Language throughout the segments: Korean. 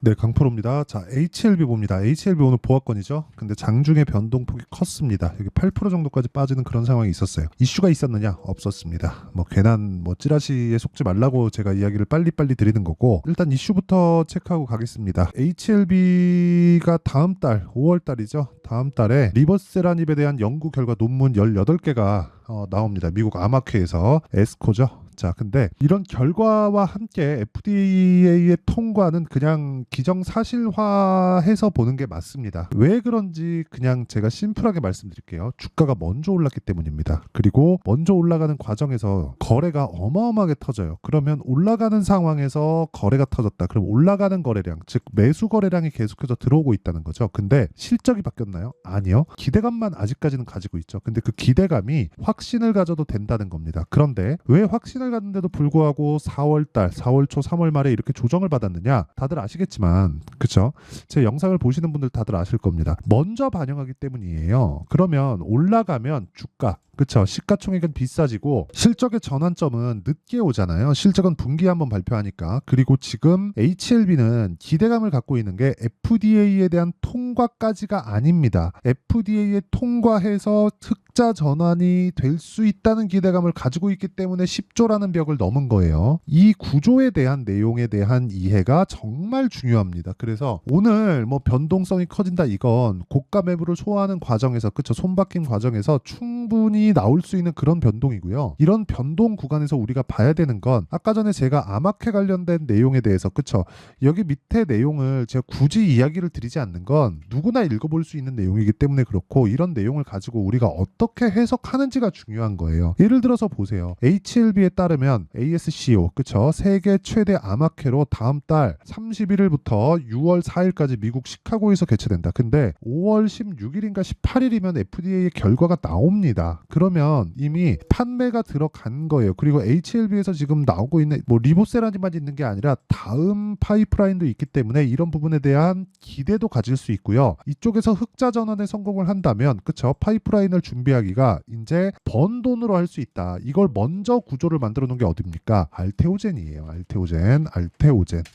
네, 강프로입니다. 자, HLB 봅니다. HLB 오늘 보합권이죠. 근데 장중에 변동폭이 컸습니다. 여기 8% 정도까지 빠지는 그런 상황이 있었어요. 이슈가 있었느냐? 없었습니다. 뭐 괜한 찌라시에 속지 말라고 제가 이야기를 빨리빨리 드리는 거고, 일단 이슈부터 체크하고 가겠습니다. HLB가 다음 달 5월 달이죠. 다음 달에 리버세라닙에 대한 연구 결과 논문 18개가 나옵니다. 미국 아마케에서 에스코죠. 자, 근데 이런 결과와 함께 FDA의 통과는 그냥 기정사실화해서 보는 게 맞습니다. 왜 그런지 그냥 제가 심플하게 말씀드릴게요. 주가가 먼저 올랐기 때문입니다. 그리고 먼저 올라가는 과정에서 거래가 어마어마하게 터져요. 그러면 올라가는 상황에서 거래가 터졌다. 그럼 올라가는 거래량, 즉 매수 거래량이 계속해서 들어오고 있다는 거죠. 근데 실적이 바뀌었나요? 아니요. 기대감만 아직까지는 가지고 있죠. 근데 그 기대감이 확신을 가져도 된다는 겁니다. 그런데 왜 확신을 갔는데도 불구하고 4월 달, 4월 초, 3월 말에 이렇게 조정을 받았느냐? 다들 아시겠지만, 그쵸? 제 영상을 보시는 분들 다들 아실 겁니다. 먼저 반영하기 때문이에요. 그러면 올라가면 주가, 그쵸? 시가총액은 비싸지고 실적의 전환점은 늦게 오잖아요. 실적은 분기에 한번 발표하니까. 그리고 지금 HLB는 기대감을 갖고 있는 게 FDA에 대한 통과까지가 아닙니다. FDA에 통과해서 흑자 전환이 될 수 있다는 기대감을 가지고 있기 때문에 10조라는 벽을 넘은 거예요. 이 구조에 대한 내용에 대한 이해가 정말 중요합니다. 그래서 오늘 변동성이 커진다, 이건 고가 매물을 소화하는 과정에서, 그쵸? 손바뀜 과정에서 충분히 나올 수 있는 그런 변동이고요. 이런 변동 구간에서 우리가 봐야 되는 건, 아까 전에 제가 아마케 관련된 내용에 대해서, 그쵸? 여기 밑에 내용을 제가 굳이 이야기를 드리지 않는 건 누구나 읽어볼 수 있는 내용이기 때문에 그렇고, 이런 내용을 가지고 우리가 어떻게 해석하는지가 중요한 거예요. 예를 들어서 보세요. HLB에 따르면 ASCO, 그쵸? 세계 최대 아마케로 다음 달 31일부터 6월 4일까지 미국 시카고에서 개최된다. 근데 5월 16일인가 18일이면 FDA의 결과가 나옵니다. 그러면 이미 판매가 들어간 거예요. 그리고 HLB에서 지금 나오고 있는 리보세라님만 있는 게 아니라 다음 파이프라인도 있기 때문에 이런 부분에 대한 기대도 가질 수 있고요. 이쪽에서 흑자 전환에 성공을 한다면, 그쵸? 파이프라인을 준비하기가 이제 번 돈으로 할 수 있다. 이걸 먼저 구조를 만들어 놓은 게 어딥니까? 알테오젠이에요.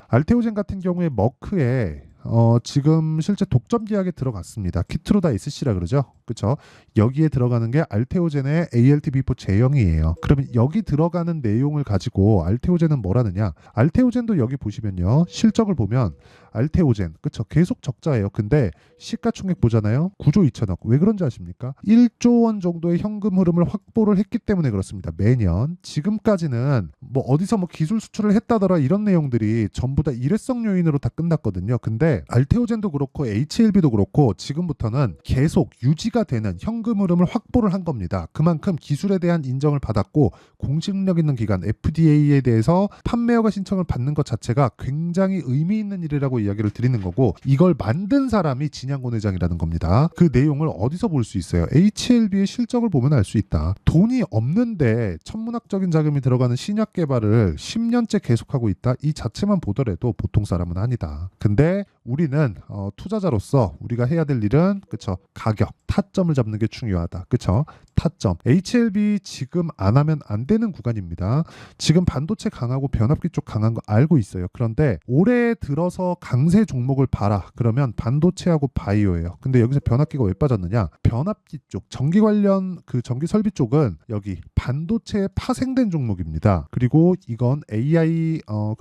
알테오젠 같은 경우에 머크에 지금 실제 독점 계약에 들어갔습니다. 키트로다 SC라 그러죠. 그쵸? 여기에 들어가는 게 알테오젠의 ALT-B4 제형이에요. 그러면 여기 들어가는 내용을 가지고 알테오젠은 뭐라느냐? 알테오젠도 여기 보시면요. 실적을 보면 알테오젠, 그쵸? 계속 적자예요. 근데 시가총액 보잖아요. 9조 2천억. 왜 그런지 아십니까? 1조 원 정도의 현금 흐름을 확보를 했기 때문에 그렇습니다. 매년. 지금까지는 어디서 기술 수출을 했다더라 이런 내용들이 전부 다 일회성 요인으로 다 끝났거든요. 근데 알테오젠도 그렇고 HLB도 그렇고 지금부터는 계속 유지가 되는 현금 흐름을 확보를 한 겁니다. 그만큼 기술에 대한 인정을 받았고 공신력 있는 기관 FDA에 대해서 판매허가 신청을 받는 것 자체가 굉장히 의미 있는 일이라고 이야기를 드리는 거고, 이걸 만든 사람이 진양곤 회장이라는 겁니다. 그 내용을 어디서 볼 수 있어요? HLB의 실적을 보면 알 수 있다. 돈이 없는데 천문학적인 자금이 들어가는 신약 개발을 10년째 계속하고 있다. 이 자체만 보더라도 보통 사람은 아니다. 근데 우리는 투자자로서 우리가 해야 될 일은, 그쵸? 가격, 타점을 잡는 게 중요하다. 그쵸? 타점. HLB 지금 안 하면 안 되는 구간입니다. 지금 반도체 강하고 변압기 쪽 강한 거 알고 있어요. 그런데 올해 들어서 강세 종목을 봐라. 그러면 반도체하고 바이오예요. 근데 여기서 변압기가 왜 빠졌느냐? 변압기 쪽, 전기 관련 전기 설비 쪽은 여기 반도체에 파생된 종목입니다. 그리고 이건 AI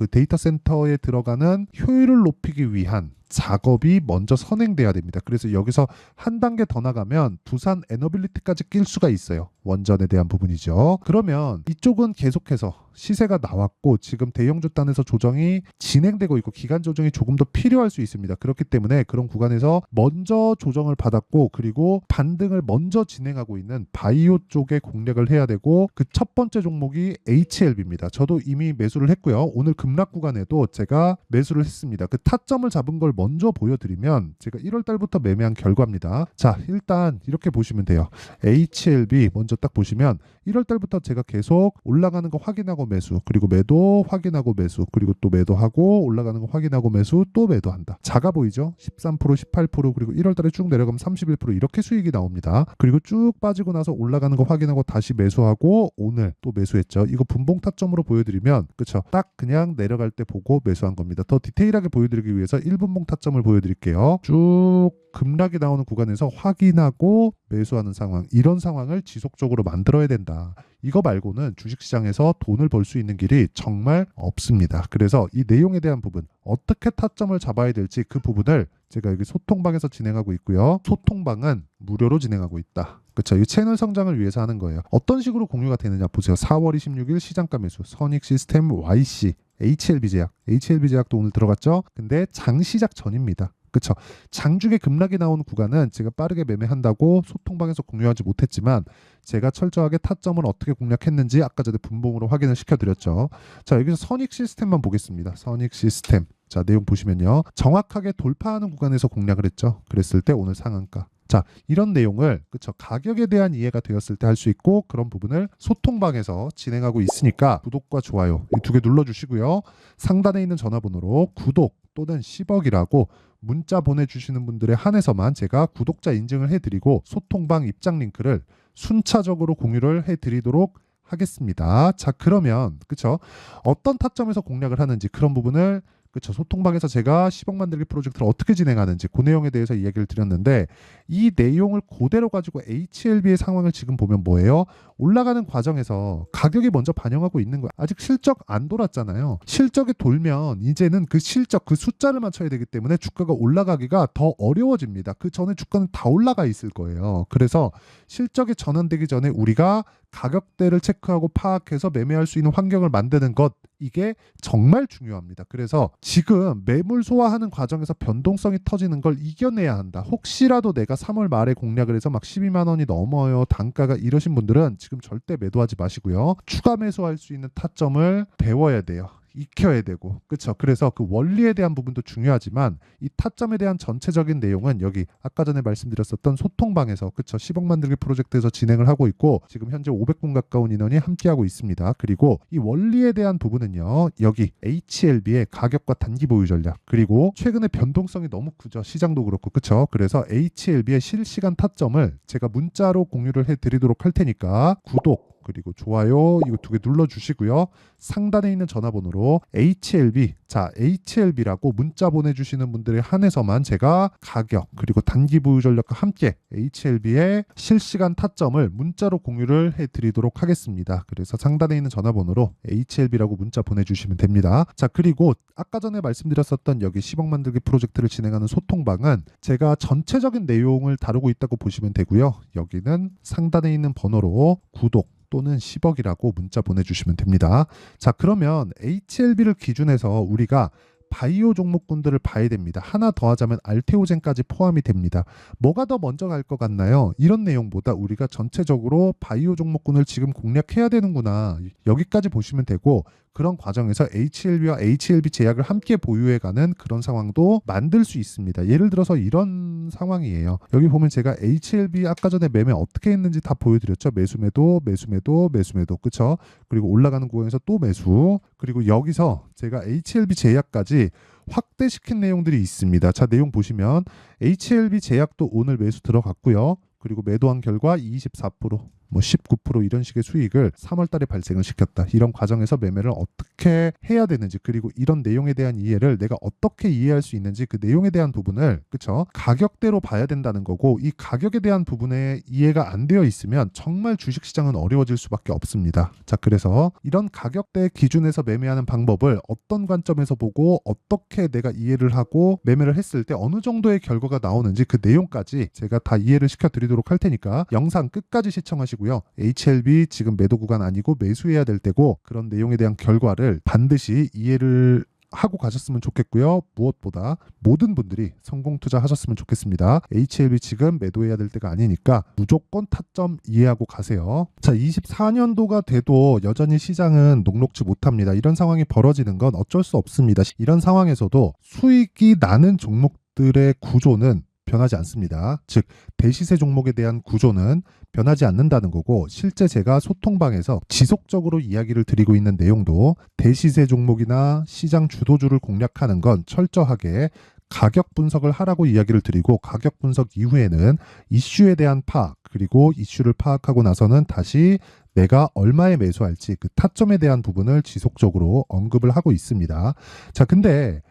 데이터 센터에 들어가는 효율을 높이기 위한 작업이 먼저 선행돼야 됩니다. 그래서 여기서 한 단계 더 나가면 두산 에너빌리티까지 낄 수가 있어요. 원전에 대한 부분이죠. 그러면 이쪽은 계속해서 시세가 나왔고 지금 대형주단에서 조정이 진행되고 있고 기간 조정이 조금 더 필요할 수 있습니다. 그렇기 때문에 그런 구간에서 먼저 조정을 받았고, 그리고 반등을 먼저 진행하고 있는 바이오 쪽에 공략을 해야 되고, 그 첫 번째 종목이 HLB입니다. 저도 이미 매수를 했고요. 오늘 급락 구간에도 제가 매수를 했습니다. 그 타점을 잡은 걸 먼저 보여드리면 제가 1월 달부터 매매한 결과입니다. 자, 일단 이렇게 보시면 돼요. HLB 먼저 먼저 딱 보시면 1월 달부터 제가 계속 올라가는 거 확인하고 매수, 그리고 매도 확인하고 매수, 그리고 또 매도하고 올라가는 거 확인하고 매수, 또 매도한다. 작아 보이죠? 13%, 18%, 그리고 1월 달에 쭉 내려가면 31% 이렇게 수익이 나옵니다. 그리고 쭉 빠지고 나서 올라가는 거 확인하고 다시 매수하고 오늘 또 매수했죠. 이거 분봉 타점으로 보여드리면 그쵸? 딱 그냥 내려갈 때 보고 매수한 겁니다. 더 디테일하게 보여드리기 위해서 1분봉 타점을 보여드릴게요. 쭉 급락이 나오는 구간에서 확인하고 매수하는 상황, 이런 상황을 지속적으로 만들어야 된다. 이거 말고는 주식시장에서 돈을 벌 수 있는 길이 정말 없습니다. 그래서 이 내용에 대한 부분, 어떻게 타점을 잡아야 될지 그 부분을 제가 여기 소통방에서 진행하고 있고요. 소통방은 무료로 진행하고 있다. 그렇죠. 이 채널 성장을 위해서 하는 거예요. 어떤 식으로 공유가 되느냐 보세요. 4월 26일 시장가 매수, 선익시스템 YC, HLB제약도 오늘 들어갔죠. 근데 장시작 전입니다. 그쵸. 장중에 급락이 나오는 구간은 제가 빠르게 매매한다고 소통방에서 공유하지 못했지만 제가 철저하게 타점을 어떻게 공략했는지 아까 전에 분봉으로 확인을 시켜드렸죠. 자, 여기서 선익시스템만 보겠습니다. 선익시스템. 자, 내용 보시면요. 정확하게 돌파하는 구간에서 공략을 했죠. 그랬을 때 오늘 상한가. 자, 이런 내용을 그쵸, 가격에 대한 이해가 되었을 때 할 수 있고 그런 부분을 소통방에서 진행하고 있으니까 구독과 좋아요 이 두 개 눌러주시고요. 상단에 있는 전화번호로 구독 또는 10억이라고 문자 보내주시는 분들에 한해서만 제가 구독자 인증을 해드리고 소통방 입장 링크를 순차적으로 공유를 해드리도록 하겠습니다. 자, 그러면 그쵸, 어떤 타점에서 공략을 하는지 그런 부분을 그쵸, 소통방에서 제가 10억 만들기 프로젝트를 어떻게 진행하는지 그 내용에 대해서 이야기를 드렸는데 이 내용을 그대로 가지고 HLB의 상황을 지금 보면 뭐예요? 올라가는 과정에서 가격이 먼저 반영하고 있는 거야. 아직 실적 안 돌았잖아요. 실적이 돌면 이제는 그 실적, 그 숫자를 맞춰야 되기 때문에 주가가 올라가기가 더 어려워집니다. 그 전에 주가는 다 올라가 있을 거예요. 그래서 실적이 전환되기 전에 우리가 가격대를 체크하고 파악해서 매매할 수 있는 환경을 만드는 것, 이게 정말 중요합니다. 그래서 지금 매물 소화하는 과정에서 변동성이 터지는 걸 이겨내야 한다. 혹시라도 내가 3월 말에 공략을 해서 막 12만 원이 넘어요, 단가가, 이러신 분들은 지금 절대 매도하지 마시고요. 추가 매수할 수 있는 타점을 배워야 돼요. 익혀야 되고, 그렇죠. 그래서 그 원리에 대한 부분도 중요하지만 이 타점에 대한 전체적인 내용은 여기 아까 전에 말씀드렸었던 소통방에서 그렇죠, 10억 만들기 프로젝트에서 진행을 하고 있고 지금 현재 500분 가까운 인원이 함께하고 있습니다. 그리고 이 원리에 대한 부분은요, 여기 HLB의 가격과 단기 보유 전략, 그리고 최근에 변동성이 너무 크죠. 시장도 그렇고, 그렇죠. 그래서 HLB의 실시간 타점을 제가 문자로 공유를 해드리도록 할 테니까 구독 그리고 좋아요 이거 두 개 눌러주시고요. 상단에 있는 전화번호로 HLB, 자 HLB라고 문자 보내주시는 분들에 한해서만 제가 가격 그리고 단기 보유 전략과 함께 HLB의 실시간 타점을 문자로 공유를 해드리도록 하겠습니다. 그래서 상단에 있는 전화번호로 HLB라고 문자 보내주시면 됩니다. 자, 그리고 아까 전에 말씀드렸었던 여기 10억 만들기 프로젝트를 진행하는 소통방은 제가 전체적인 내용을 다루고 있다고 보시면 되고요. 여기는 상단에 있는 번호로 구독 또는 10억이라고 문자 보내주시면 됩니다. 자, 그러면 HLB를 기준해서 우리가 바이오 종목군들을 봐야 됩니다. 하나 더 하자면 알테오젠까지 포함이 됩니다. 뭐가 더 먼저 갈 것 같나요? 이런 내용보다 우리가 전체적으로 바이오 종목군을 지금 공략해야 되는구나, 여기까지 보시면 되고 그런 과정에서 HLB와 HLB 제약을 함께 보유해가는 그런 상황도 만들 수 있습니다. 예를 들어서 이런 상황이에요. 여기 보면 제가 HLB 아까 전에 매매 어떻게 했는지 다 보여드렸죠. 매수매도, 매수매도, 매수매도, 그쵸? 그리고 올라가는 구간에서 또 매수, 그리고 여기서 제가 HLB 제약까지 확대시킨 내용들이 있습니다. 자, 내용 보시면 HLB 제약도 오늘 매수 들어갔고요. 그리고 매도한 결과 24%, 뭐 19% 이런 식의 수익을 3월 달에 발생을 시켰다. 이런 과정에서 매매를 어떻게 해야 되는지, 그리고 이런 내용에 대한 이해를 내가 어떻게 이해할 수 있는지 그 내용에 대한 부분을 그쵸? 가격대로 봐야 된다는 거고, 이 가격에 대한 부분에 이해가 안 되어 있으면 정말 주식시장은 어려워질 수밖에 없습니다. 자, 그래서 이런 가격대 기준에서 매매하는 방법을 어떤 관점에서 보고 어떻게 내가 이해를 하고 매매를 했을 때 어느 정도의 결과가 나오는지 그 내용까지 제가 다 이해를 시켜드리도록 할 테니까 영상 끝까지 시청하시고 HLB 지금 매도 구간 아니고 매수해야 될 때고, 그런 내용에 대한 결과를 반드시 이해를 하고 가셨으면 좋겠고요. 무엇보다 모든 분들이 성공 투자하셨으면 좋겠습니다. HLB 지금 매도해야 될 때가 아니니까 무조건 타점 이해하고 가세요. 자, 24년도가 돼도 여전히 시장은 녹록지 못합니다. 이런 상황이 벌어지는 건 어쩔 수 없습니다. 이런 상황에서도 수익이 나는 종목들의 구조는 변하지 않습니다. 즉 대시세 종목에 대한 구조는 변하지 않는다는 거고, 실제 제가 소통방에서 지속적으로 이야기를 드리고 있는 내용도 대시세 종목이나 시장 주도주를 공략하는 건 철저하게 가격 분석을 하라고 이야기를 드리고, 가격 분석 이후에는 이슈에 대한 파악, 그리고 이슈를 파악하고 나서는 다시 내가 얼마에 매수할지 그 타점에 대한 부분을 지속적으로 언급을 하고 있습니다. 자, 근데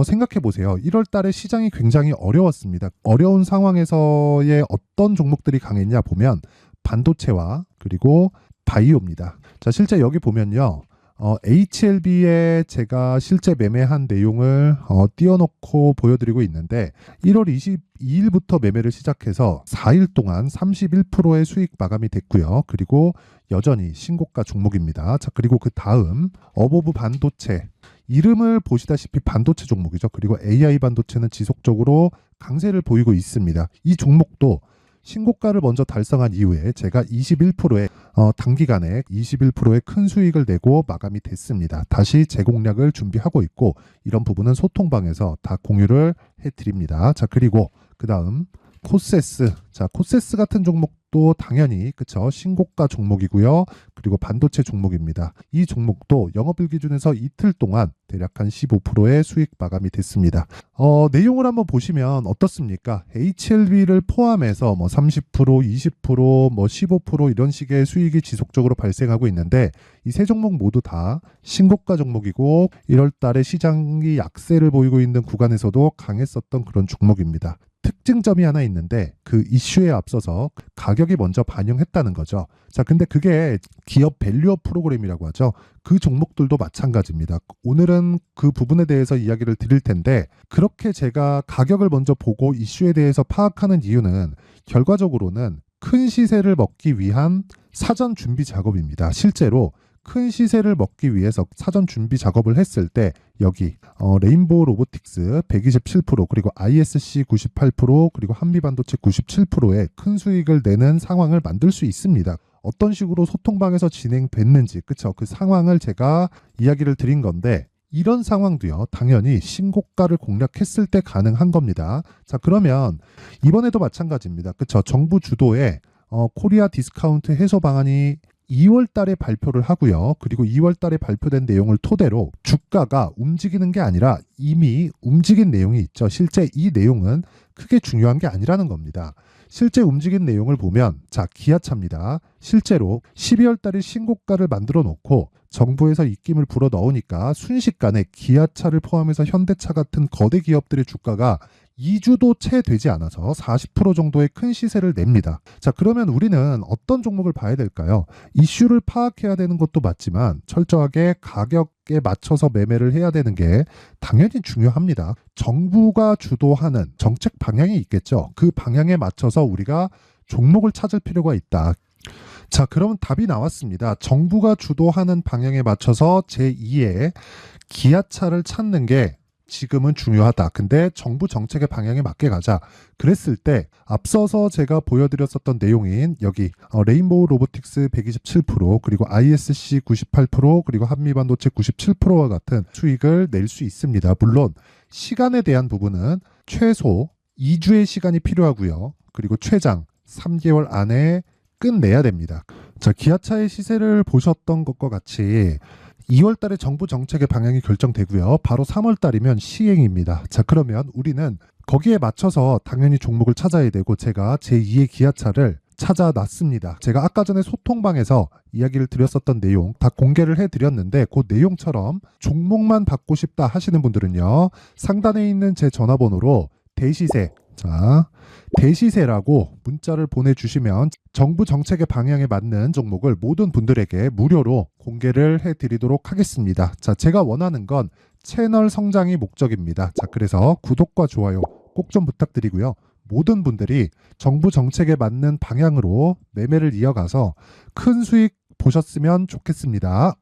생각해 보세요. 1월 달에 시장이 굉장히 어려웠습니다. 어려운 상황에서의 어떤 종목들이 강했냐 보면 반도체와 그리고 바이오입니다. 자, 실제 여기 보면요. HLB에 제가 실제 매매한 내용을 띄워놓고 보여드리고 있는데, 1월 22일부터 매매를 시작해서 4일 동안 31%의 수익 마감이 됐고요. 그리고 여전히 신고가 종목입니다. 자, 그리고 그 다음 어보브 반도체, 이름을 보시다시피 반도체 종목이죠. 그리고 AI 반도체는 지속적으로 강세를 보이고 있습니다. 이 종목도 신고가를 먼저 달성한 이후에 제가 21%의 단기간에 21%의 큰 수익을 내고 마감이 됐습니다. 다시 재공략을 준비하고 있고, 이런 부분은 소통방에서 다 공유를 해드립니다. 자, 그리고 그 다음 코세스. 자, 코세스 같은 종목도 당연히 그쵸, 신고가 종목이고요. 그리고 반도체 종목입니다. 이 종목도 영업일 기준에서 이틀 동안 대략 한 15%의 수익 마감이 됐습니다. 내용을 한번 보시면 어떻습니까? HLB를 포함해서 뭐 30%, 20%, 뭐 15% 이런 식의 수익이 지속적으로 발생하고 있는데, 이 세 종목 모두 다 신고가 종목이고 1월 달에 시장이 약세를 보이고 있는 구간에서도 강했었던 그런 종목입니다. 특징점이 하나 있는데, 그 이슈에 앞서서 가격이 먼저 반영했다는 거죠. 자, 근데 그게 기업 밸류업 프로그램이라고 하죠. 그 종목들도 마찬가지입니다. 오늘은 그 부분에 대해서 이야기를 드릴 텐데, 그렇게 제가 가격을 먼저 보고 이슈에 대해서 파악하는 이유는 결과적으로는 큰 시세를 먹기 위한 사전 준비 작업입니다. 실제로 큰 시세를 먹기 위해서 사전 준비 작업을 했을 때 여기 레인보우 로보틱스 127%, 그리고 ISC 98%, 그리고 한미반도체 97%의 큰 수익을 내는 상황을 만들 수 있습니다. 어떤 식으로 소통방에서 진행됐는지, 그쵸? 그 상황을 제가 이야기를 드린 건데, 이런 상황도요, 당연히 신고가를 공략했을 때 가능한 겁니다. 자, 그러면 이번에도 마찬가지입니다. 그쵸? 정부 주도의 코리아 디스카운트 해소 방안이 2월 달에 발표를 하고요. 그리고 2월 달에 발표된 내용을 토대로 주가가 움직이는 게 아니라 이미 움직인 내용이 있죠. 실제 이 내용은 크게 중요한 게 아니라는 겁니다. 실제 움직인 내용을 보면, 자, 기아차입니다. 실제로 12월 달에 신고가를 만들어 놓고 정부에서 입김을 불어 넣으니까 순식간에 기아차를 포함해서 현대차 같은 거대 기업들의 주가가 2주도 채 되지 않아서 40% 정도의 큰 시세를 냅니다. 자, 그러면 우리는 어떤 종목을 봐야 될까요? 이슈를 파악해야 되는 것도 맞지만 철저하게 가격에 맞춰서 매매를 해야 되는 게 당연히 중요합니다. 정부가 주도하는 정책 방향이 있겠죠. 그 방향에 맞춰서 우리가 종목을 찾을 필요가 있다. 자, 그럼 답이 나왔습니다. 정부가 주도하는 방향에 맞춰서 제2의 기아차를 찾는 게 지금은 중요하다. 근데 정부 정책의 방향에 맞게 가자. 그랬을 때 앞서서 제가 보여드렸었던 내용인 여기 레인보우 로보틱스 127%, 그리고 ISC 98%, 그리고 한미반도체 97%와 같은 수익을 낼 수 있습니다. 물론 시간에 대한 부분은 최소 2주의 시간이 필요하고요. 그리고 최장 3개월 안에 끝내야 됩니다. 자, 기아차의 시세를 보셨던 것과 같이 2월 달에 정부 정책의 방향이 결정되고요. 바로 3월 달이면 시행입니다. 자, 그러면 우리는 거기에 맞춰서 당연히 종목을 찾아야 되고, 제가 제2의 기아차를 찾아놨습니다. 제가 아까 전에 소통방에서 이야기를 드렸었던 내용 다 공개를 해드렸는데, 그 내용처럼 종목만 받고 싶다 하시는 분들은요, 상단에 있는 제 전화번호로 대시세, 자, 대시세라고 문자를 보내주시면 정부 정책의 방향에 맞는 종목을 모든 분들에게 무료로 공개를 해드리도록 하겠습니다. 자, 제가 원하는 건 채널 성장이 목적입니다. 자, 그래서 구독과 좋아요 꼭 좀 부탁드리고요. 모든 분들이 정부 정책에 맞는 방향으로 매매를 이어가서 큰 수익 보셨으면 좋겠습니다.